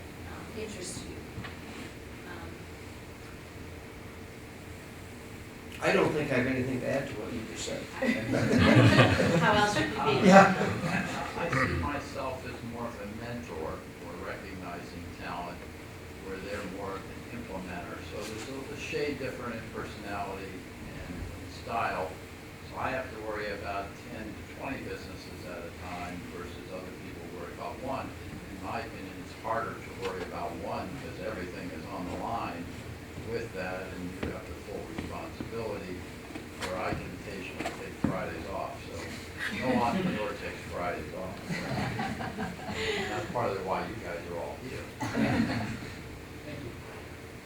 interests you. I don't think I have anything to add to what you just said. How else would you be? Yeah. I see myself as more of a mentor for recognizing talent, where they're more of an implementer. So there's a shade different in personality and style. So I have to worry about 10 to 20 businesses at a time versus other people worry about one. In my opinion, it's harder to worry about one because everything is on the line with that, and you have the full responsibility, where I can occasionally take Fridays off. So no entrepreneur takes Fridays off. That's part of why you guys are all here. Thank you.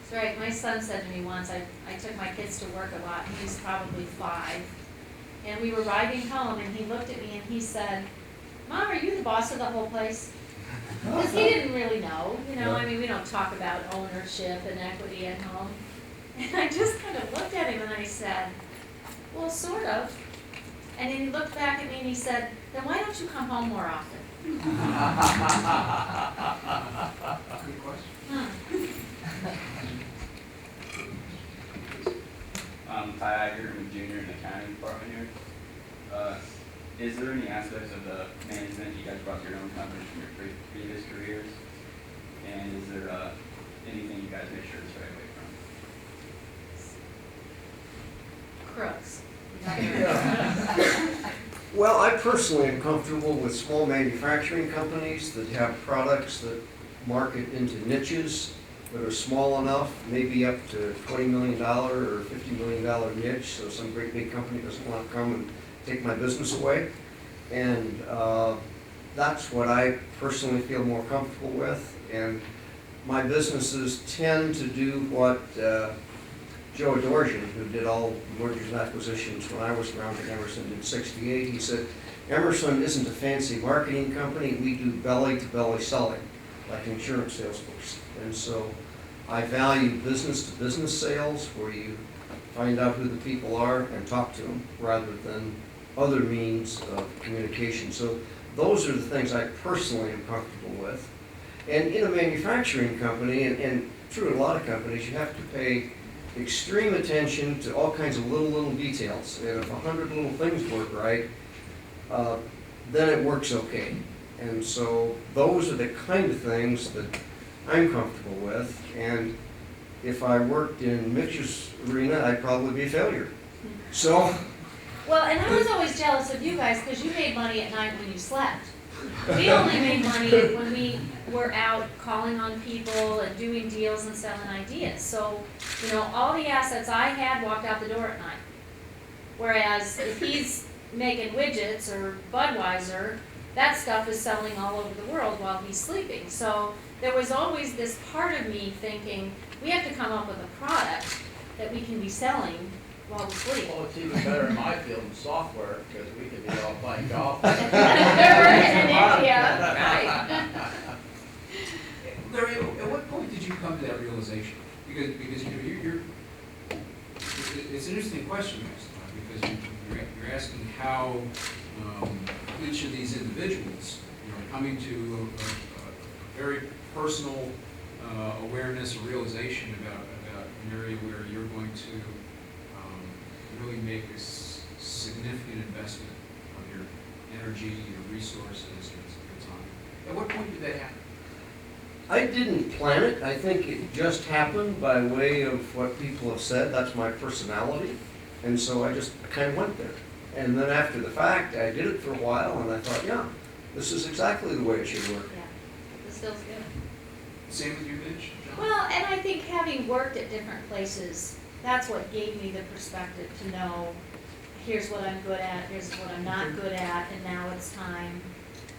That's right, my son said to me once, I took my kids to work a lot, and he's probably 5. And we were riding home, and he looked at me and he said, "Mom, are you the boss of the whole place?" Because he didn't really know, I mean, we don't talk about ownership and equity at home. And I just kind of looked at him and I said, "Well, sort of." And then he looked back at me and he said, "Then why don't you come home more often?" Good question. Ty Iger, I'm a junior in the accounting department here. Is there any aspects of the management you guys brought to your own companies from your previous careers? And is there anything you guys make sure to stray away from? Crooks. Well, I personally am comfortable with small manufacturing companies that have products that market into niches that are small enough, maybe up to $20 million or $50 million niche, so some great big company doesn't want to come and take my business away. And that's what I personally feel more comfortable with. And my businesses tend to do what Joe Dorjan, who did all mergers and acquisitions when I was around at Emerson in '68, he said, "Emerson isn't a fancy marketing company, we do belly-to-belly selling, like insurance salesforce." And so I value business-to-business sales, where you find out who the people are and talk to them, rather than other means of communication. So those are the things I personally am comfortable with. And in a manufacturing company, and true in a lot of companies, you have to pay extreme attention to all kinds of little details. And if 100 little things work right, then it works okay. And so those are the kind of things that I'm comfortable with. And if I worked in Mitch's arena, I'd probably be a failure. So. Well, and I was always jealous of you guys because you made money at night when you slept. We only made money when we were out calling on people and doing deals and selling ideas. So, all the assets I had walked out the door at night. Whereas if he's making widgets or Budweiser, that stuff is selling all over the world while he's sleeping. So there was always this part of me thinking, we have to come up with a product that we can be selling while we sleep. Well, it's even better in my field in software, because we could be all playing golf. Right. Larry, at what point did you come to that realization? Because it's an interesting question, because you're asking how each of these individuals, coming to a very personal awareness or realization about an area where you're going to really make a significant investment of your energy, your resources, your time. At what point did that happen? I didn't plan it. I think it just happened by way of what people have said. That's my personality. And so I just kind of went there. And then after the fact, I did it for a while, and I thought, yeah, this is exactly the way it should work. Yeah, this feels good. Same with you, Mitch? John? Well, and I think having worked at different places, that's what gave me the perspective to know, here's what I'm good at, here's what I'm not good at, and now it's time.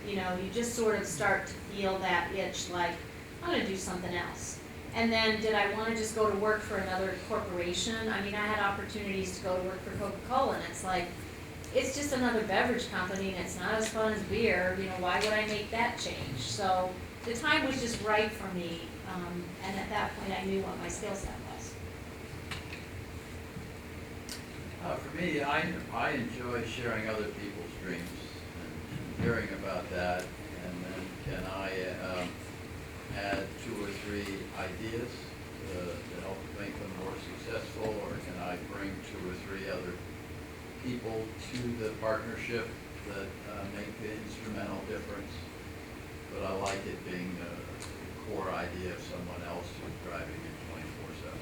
You just sort of start to feel that itch, like, I'm gonna do something else. And then, did I wanna just go to work for another corporation? I mean, I had opportunities to go to work for Coca-Cola, and it's like, it's just another beverage company, and it's not as fun as beer, why would I make that change? So, the time was just right for me, and at that point, I knew what my skill set was. For me, I enjoy sharing other people's dreams and hearing about that, and then can I add 2 or 3 ideas to help make them more successful, or can I bring 2 or 3 other people to the partnership that make the instrumental difference? But I like it being a core idea of someone else who's driving it 24/7.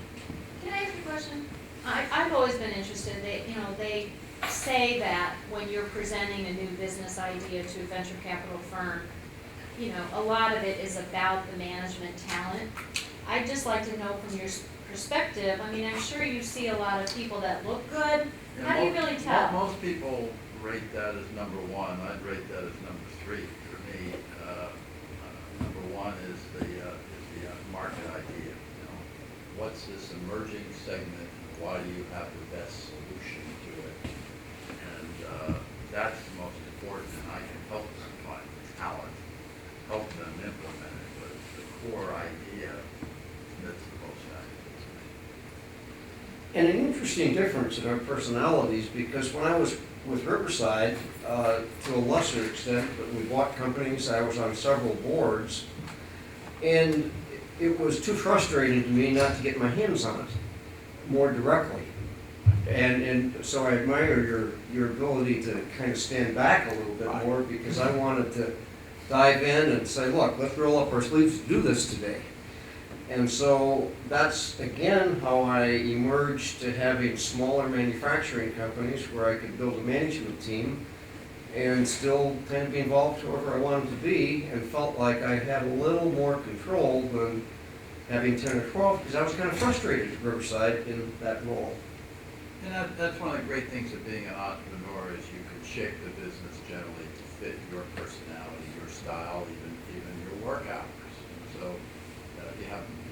Can I ask you a question? I've always been interested, they say that when you're presenting a new business idea to a venture capital firm, a lot of it is about the management talent. I'd just like to know from your perspective, I mean, I'm sure you see a lot of people that look good. How do you really tell? Most people rate that as number one. I'd rate that as number three for me. Number one is the market idea. You know, what's this emerging segment? Why do you have the best solution to it? And that's the most important. And I can help them find the talent, help them implement it. But it's the core idea that's the most valuable to me. And an interesting difference in our personalities, because when I was with Riverside, to a lesser extent, but we bought companies, I was on several boards, and it was too frustrating to me not to get my hands on it more directly. And so I admire your ability to kind of stand back a little bit more, because I wanted to dive in and say, look, let's roll up our sleeves to do this today. And so that's, again, how I emerged to having smaller manufacturing companies where I could build a management team and still kind of be involved wherever I wanted to be, and felt like I had a little more control than having 10 or 12, because I was kind of frustrated at Riverside in that role. And that's one of the great things of being an entrepreneur is you can shape the business generally to fit your personality, your style, even your work hours. And so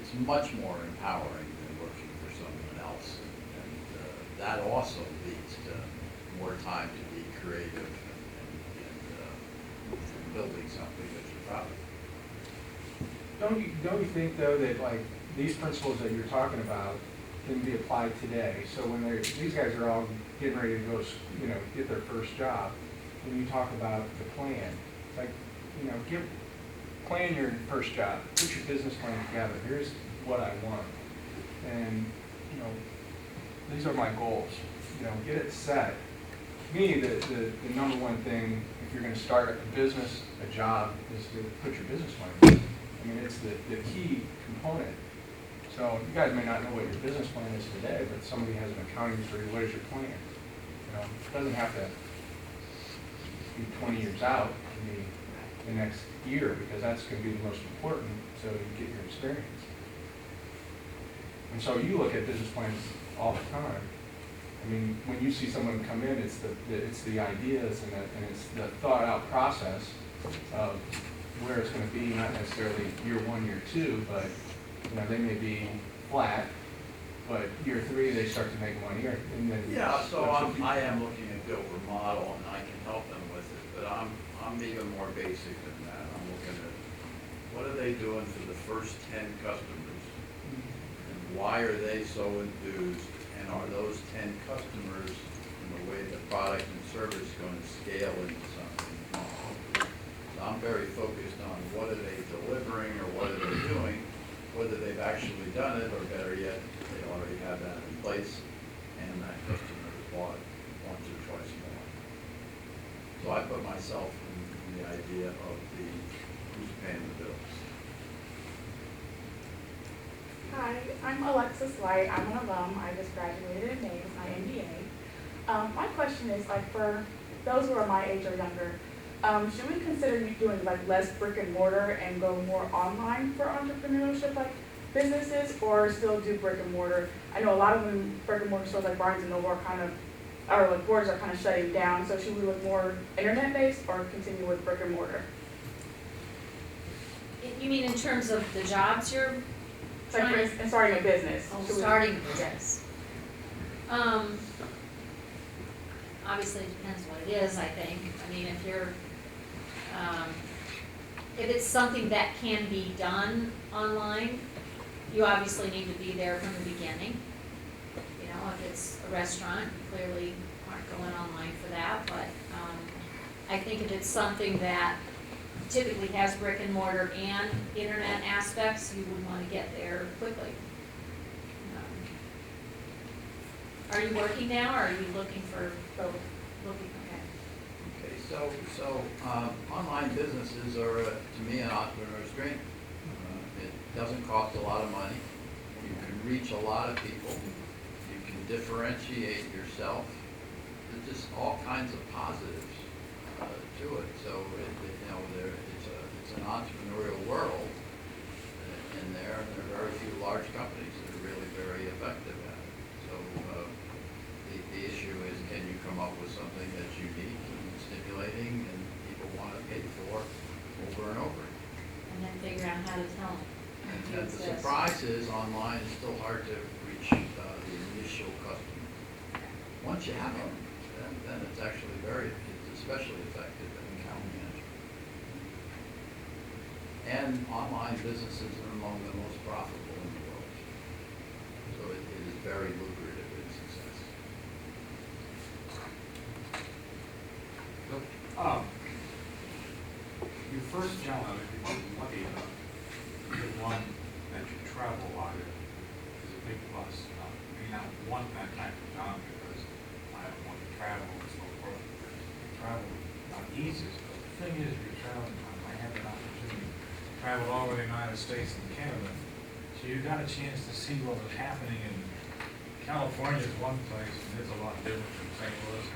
it's much more empowering than working for someone else. And that also leads to more time to be creative and building something that you're proud of. Don't you think though that like these principles that you're talking about can be applied today? So when these guys are all getting ready to go, get their first job, when you talk about the plan, like, plan your first job, put your business plan together. Here's what I want, and these are my goals. Get it set. To me, the number one thing if you're going to start a business, a job, is to put your business plan together. I mean, it's the key component. So you guys may not know what your business plan is today, but somebody has an accounting degree. What is your plan? It doesn't have to be 20 years out. It can be the next year, because that's going to be the most important, so you get your experience. And so you look at business plans all the time. I mean, when you see someone come in, it's the ideas and it's the thought out process of where it's going to be, not necessarily year one, year two, but they may be flat, but year three they start to make money. And then So I am looking at build a model, and I can help them with it, but I'm even more basic than that. I'm looking at what are they doing for the first 10 customers, and why are they so enthused, and are those 10 customers in the way the product and service going to scale into something small? So I'm very focused on what are they delivering or what are they doing, whether they've actually done it, or better yet, they already have that in place, and that customer has bought once or twice more. So I put myself in the idea of who's paying the bills. Hi, I'm Alexis Light. I'm an alum. I just graduated in May with my MBA. My question is, for those who are my age or younger, should we consider doing less brick and mortar and go more online for entrepreneurship businesses, or still do brick and mortar? I know a lot of them brick and mortar stores like Barnes and Noble borders are kind of shutting down. So should we look more internet based or continue with brick and mortar? You mean in terms of the jobs you're trying to? And starting a business. Starting a business. Obviously, it depends what it is, I think. I mean, if it's something that can be done online, you obviously need to be there from the beginning. If it's a restaurant, you clearly aren't going online for that, but I think if it's something that typically has brick and mortar and internet aspects, you would want to get there quickly. Are you working now, or are you looking for both? Okay, so online businesses are, to me, an entrepreneur's dream. It doesn't cost a lot of money. You can reach a lot of people. You can differentiate yourself. There's just all kinds of positives to it. So it's an entrepreneurial world, and there are very few large companies that are really very effective at it. So the issue is, can you come up with something that's unique and stimulating and people want to pay for over and over? And then figure out how to tell them. And the surprise is, online is still hard to reach the initial customer. Once you have them, then it's actually it's especially effective in account management. And online businesses are among the most profitable in the world. So it is very lucrative in success. Your first job, if you're lucky enough, the one that you travel a lot in, is a big plus. I mean, I want that type of job because I don't want to travel and so forth. Travel is not easy, but the thing is, you're traveling, I have an opportunity to travel all over the United States and Canada. So you got a chance to see what was happening in California is one place, and it's a lot different from St. Louis.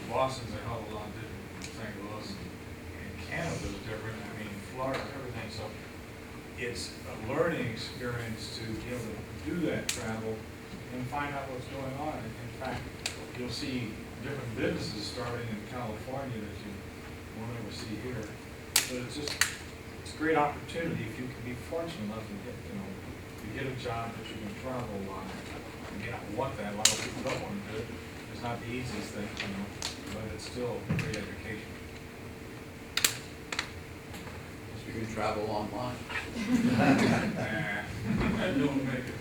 Boston's a hell of a lot different from St. Louis. And Canada's different, I mean, Florida, everything. So it's a learning experience to be able to do that travel and find out what's going on. In fact, you'll see different businesses starting in California that you won't ever see here. So it's a great opportunity if you can be fortunate enough to get a job that you can travel a lot. Again, I want that. A lot of people don't want to do it. It's not the easiest thing, but it's still a great education. You can travel online. I don't make it.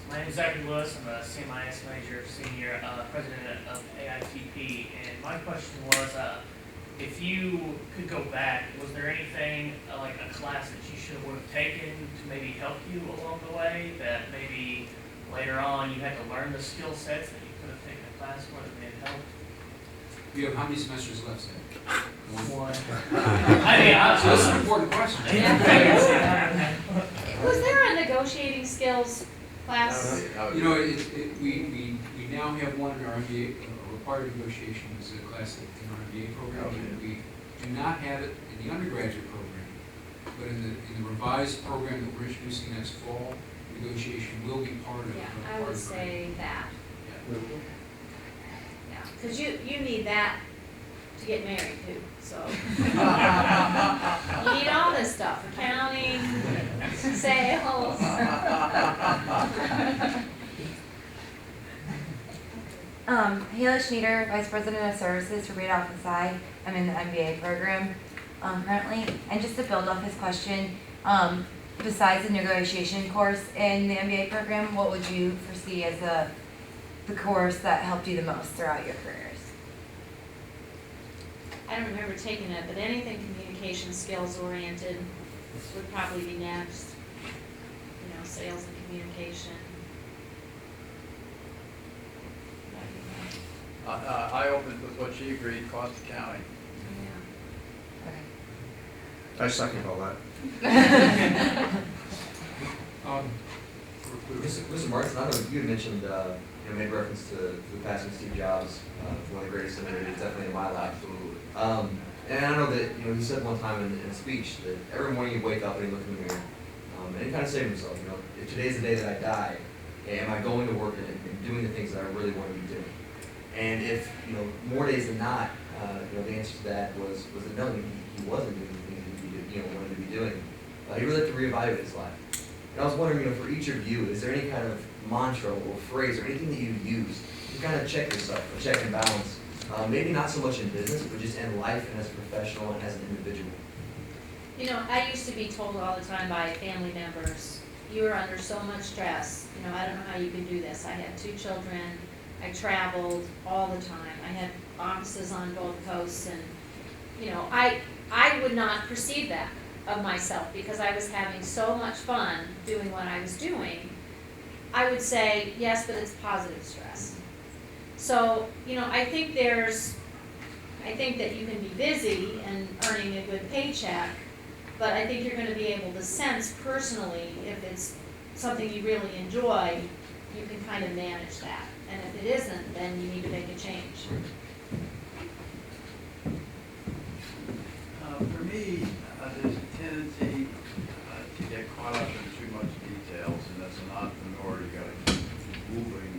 My name is Zachary Lewis. I'm a CMIS major, senior president of AITP. And my question was, if you could go back, was there anything like a class that you should have taken to maybe help you along the way that maybe later on you had to learn the skill sets that you could have taken a class for that may have helped? You have how many semesters left, Sam? One. So that's an important question. Was there a negotiating skills class? We now have one in our MBA, required negotiations class in our MBA program. We do not have it in the undergraduate program, but in the revised program that we're introducing next fall, negotiation will be part of it. Yeah, I would say that. Yeah. Yeah, because you need that to get married too, so. You need all this stuff, accounting, sales. Hayla Schneider, Vice President of Services for Radolph and Sy. I'm in the MBA program currently. And just to build off his question, besides the negotiation course in the MBA program, what would you foresee as the course that helped you the most throughout your careers? I don't remember taking it, but anything communication skills oriented would probably be next. Sales and communication. I opened with what she agreed, cost accounting. Yeah. I second all that. Mr. Martin, I know you had mentioned, made reference to the passing Steve Jobs, one of the greatest innovators, definitely in my life. And I know that, he said one time in a speech that every morning you wake up and you look in the mirror, and he kind of said to himself, if today's the day that I die, am I going to work and doing the things that I really want to be doing? And if, more days than not, the answer to that was that no, he wasn't doing the things he wanted to be doing. He really had to reevaluate his life. And I was wondering, for each of you, is there any kind of mantra or phrase or anything that you use to kind of check yourself, or check and balance? Maybe not so much in business, but just in life and as a professional and as an individual. I used to be told all the time by family members, you are under so much stress. I don't know how you can do this. I have 2 children. I traveled all the time. I had offices on both coasts, and I would not perceive that of myself because I was having so much fun doing what I was doing. I would say, yes, but it's positive stress. So, I think that you can be busy and earning a good paycheck, but I think you're going to be able to sense personally if it's something you really enjoy, you can kind of manage that. And if it isn't, then you need to make a change. For me, there's a tendency to get caught up in too much details, and as an entrepreneur, you got to keep moving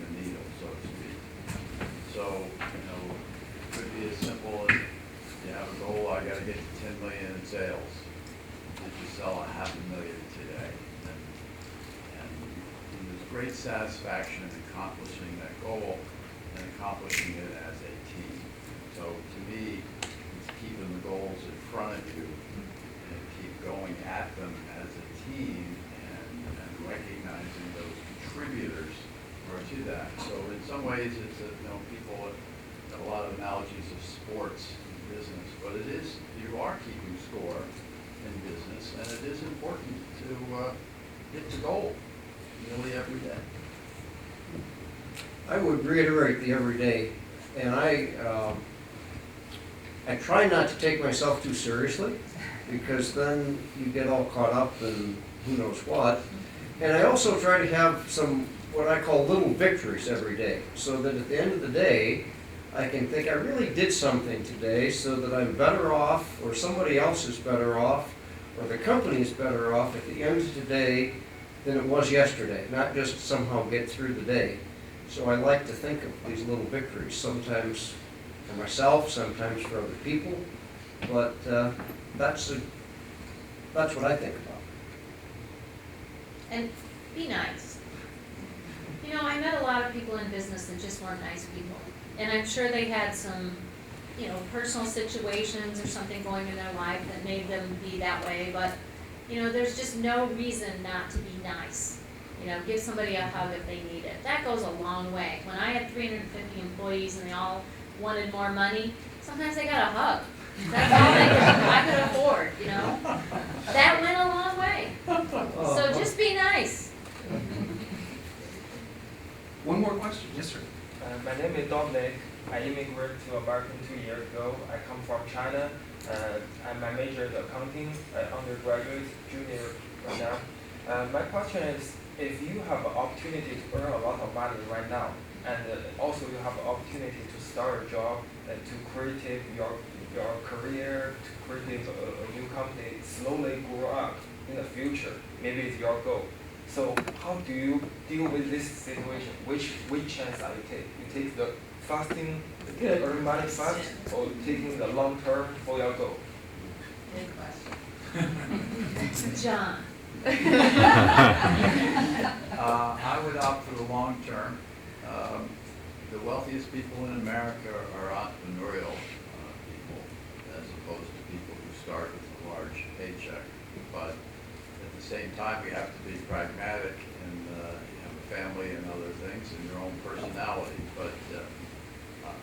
I gotta get to 10 million in sales. Did you sell $500,000 today? And there's great satisfaction in accomplishing that goal and accomplishing it as a team. So to me, it's keeping the goals in front of you and keep going at them as a team and recognizing those contributors to that. So in some ways, it's people have a lot of analogies of sports and business, but you are keeping score in business, and it is important to hit the goal nearly every day. I would reiterate the everyday, and I try not to take myself too seriously, because then you get all caught up in who knows what. And I also try to have some, what I call little victories every day, so that at the end of the day, I can think I really did something today so that I'm better off, or somebody else is better off, or the company is better off at the end of today than it was yesterday, not just somehow get through the day. So I like to think of these little victories, sometimes for myself, sometimes for other people, but that's what I think about. And be nice. You know, I met a lot of people in business that just weren't nice people. And I'm sure they had some, personal situations or something going in their life that made them be that way. But, there's just no reason not to be nice. Give somebody a hug if they need it. That goes a long way. When I had 350 employees and they all wanted more money, sometimes they got a hug. That's all I could afford, That went a long way. So just be nice. One more question, yes, sir. My name is Dominic. I immigrated to America 2 years ago. I come from China. And my major is accounting, undergraduate, junior right now. My question is, if you have an opportunity to earn a lot of money right now, and also you have an opportunity to start a job and to create your career, to create a new company, slowly grow up in the future, maybe it's your goal. So how do you deal with this situation? Which chance are you take? You take the fasting, earn money fast, or taking the long term for your goal? Good question. John. I would opt for the long term. The wealthiest people in America are entrepreneurial people, as opposed to people who start with a large paycheck. But at the same time, we have to be pragmatic, and you have a family and other things, and your own personality. But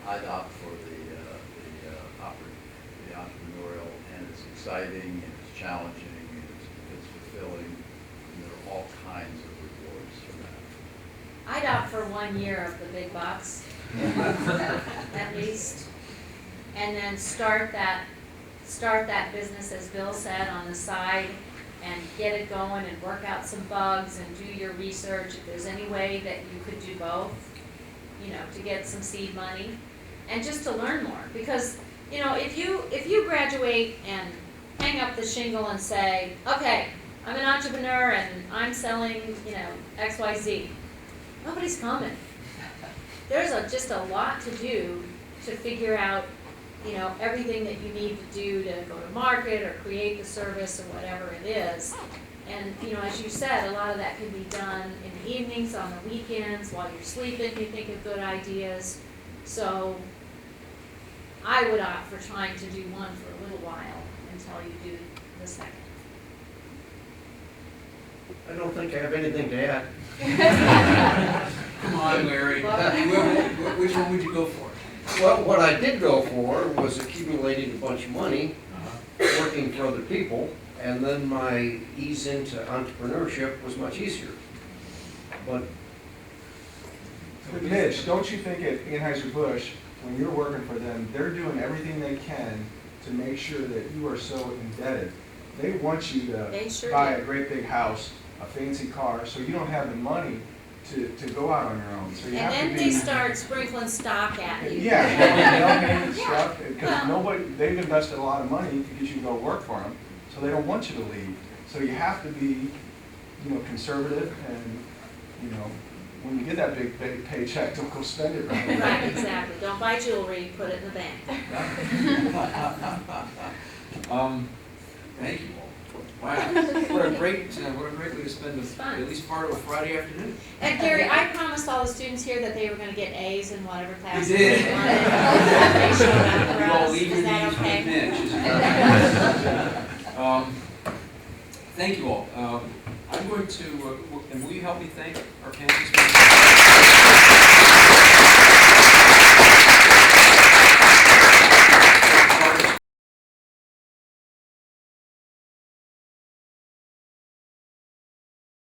I'd opt for the entrepreneurial, and it's exciting, and it's challenging, and it's fulfilling, and there are all kinds of rewards for that. I'd opt for 1 year of the big bucks, at least, and then start that business, as Bill said, on the side, and get it going and work out some bugs and do your research. If there's any way that you could do both, to get some seed money, and just to learn more. Because, if you graduate and hang up the shingle and say, okay, I'm an entrepreneur and I'm selling, XYZ, nobody's coming. There's just a lot to do to figure out, everything that you need to do to go to market or create the service or whatever it is. And, as you said, a lot of that can be done in the evenings, on the weekends, while you're sleeping, you think of good ideas. So I would opt for trying to do one for a little while until you do the second. I don't think I have anything to add. Come on, Larry. Which one would you go for? Well, what I did go for was accumulating a bunch of money, working for other people, and then my ease into entrepreneurship was much easier. But Mitch, don't you think at Anheuser-Busch, when you're working for them, they're doing everything they can to make sure that you are so indebted? They want you to buy a great big house, a fancy car, so you don't have the money to go out on your own. So you And have then to be, they start sprinkling stock at you. Yeah, stuff, because they've invested a lot of money to get you to go work for them, so they don't want you to leave. So you have to be, conservative, and, when you get that big paycheck, don't go spend it right away. Right, exactly. Don't buy jewelry, put it in the bank. Thank you all. Wow, what a great way to spend It's fun. at least part of a Friday afternoon. And Gary, I promised all the students here that they were gonna get A's in whatever class You they did. wanted. They showed up for You all us. leave your Is that names with okay? Mitch. Thank you all. I'm going to, and will you help me thank our panelists?